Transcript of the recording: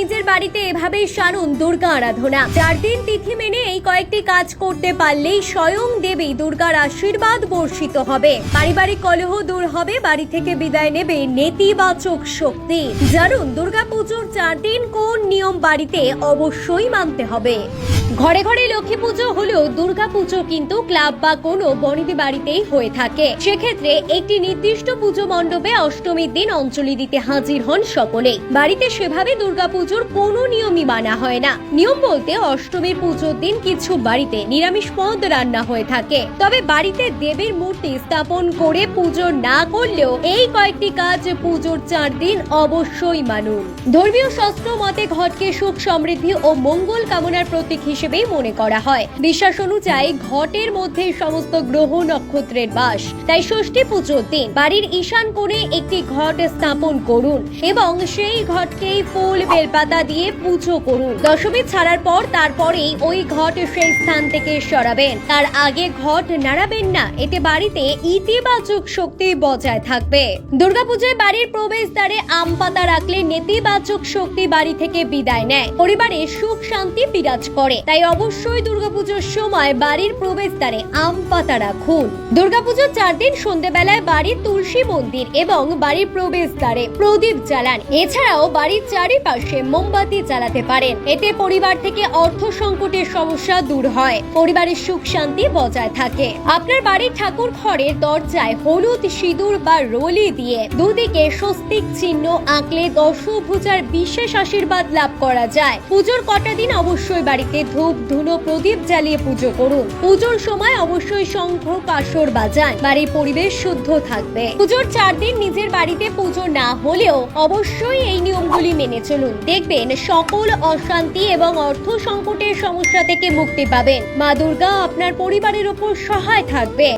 নিজের বাড়িতে এভাবেই সারুন দুর্গা আরাধনা। 4 দিন তিথি মেনে এই কয়েকটি কাজ করতে পারলেই স্বয়ং দেবী দুর্গার আশীর্বাদ বর্ষিত হবে। পারিবারিক কলহ দূর হবে, বাড়ি থেকে বিদায় নেবে নেতিবাচক শক্তি। জানুন দুর্গাপুজোর 4 দিন কোন নিয়ম বাড়িতে অবশ্যই মানতে হবে। ঘরে ঘরে লক্ষ্মী পুজো হলেও দুর্গাপুজো কিন্তু ক্লাব বা কোনো বনেদি বাড়িতেই হয়ে থাকে। সেক্ষেত্রে একটি নির্দিষ্ট পুজো মণ্ডপে অষ্টমীর দিন অঞ্জলি দিতে হাজির হন সকলেই। বাড়িতে সেভাবে দুর্গাপুজোর কোনো নিয়মই মানা হয় না। নিয়ম বলতে অষ্টমীর পুজোর দিন কিছু বাড়িতে নিরামিষ পদ রান্না হয়ে থাকে। তবে বাড়িতে দেবীর মূর্তি স্থাপন করে পুজো না করলেও এই কয়েকটি কাজ পুজোর 4 দিন অবশ্যই মানুন। ধর্মীয় শাস্ত্র মতে ঘটকে সুখ সমৃদ্ধি ও মঙ্গল কামনার প্রতীক হিসেবেই মনে করা হয়। বিশ্বাস অনুযায়ী ঘটের মধ্যে সমস্ত গ্রহ নক্ষত্রের বাস। তাই ষষ্ঠী পুজোর দিন বাড়ির ঈশান কোণে একটি ঘট স্থাপন করুন এবং সেই ঘটকেই ফুল বেলপাতা দিয়ে পুজো করুন। দশমী ছাড়ার পর তারপরেই ওই ঘট সেই স্থান থেকে সরাবেন। তার আগে ঘট নাড়াবেন না, এতে বাড়িতে ইতিবাচক শক্তি বজায় থাকবে। দুর্গাপূজায় বাড়ির প্রবেশদ্বারে আম পাতা রাখলে নেতিবাচক শক্তি বাড়ি থেকে বিদায় নেয়, পরিবারে সুখ শান্তি বিরাজ করে। তাই অবশ্যই দুর্গাপুজোর সময় বাড়ির প্রবেশদ্বারে আম পাতা রাখুন। দুর্গাপুজোর 4 দিন সন্ধ্যেবেলায় বাড়ির তুলসী মন্দির এবং বাড়ির প্রবেশদ্বারে প্রদীপ জ্বালান। এছাড়াও বাড়ির চারিপাশে মোমবাতি জ্বালাতে পারেন। এতে পরিবার থেকে অর্থ সংকটের সমস্যা দূর হয়, পরিবারের সুখ শান্তি বজায় থাকে। আপনার বাড়ির ঠাকুর ঘরের দরজায় হলুদ সিঁদুর বা রলি দিয়ে দুদিকে স্বস্তিক চিহ্ন আঁকলে দশভুজার বিশেষ আশীর্বাদ লাভ করা যায়। পুজোর কটা দিন অবশ্যই বাড়িতে ধূপ ধুনো প্রদীপ জ্বালিয়ে পুজো করুন। পুজোর সময় অবশ্যই শঙ্খ কাসর বাজান, বাড়ির পরিবেশ শুদ্ধ থাকবে। পুজোর 4 দিন নিজের বাড়িতে পুজো না হলেও অবশ্যই এই নিয়মগুলি মেনে চলুন। দেখবেন সকল অশান্তি এবং অর্থ সংকটের সমস্যা থেকে মুক্তি পাবেন। মা দুর্গা আপনার পরিবারের উপর সহায় থাকবে।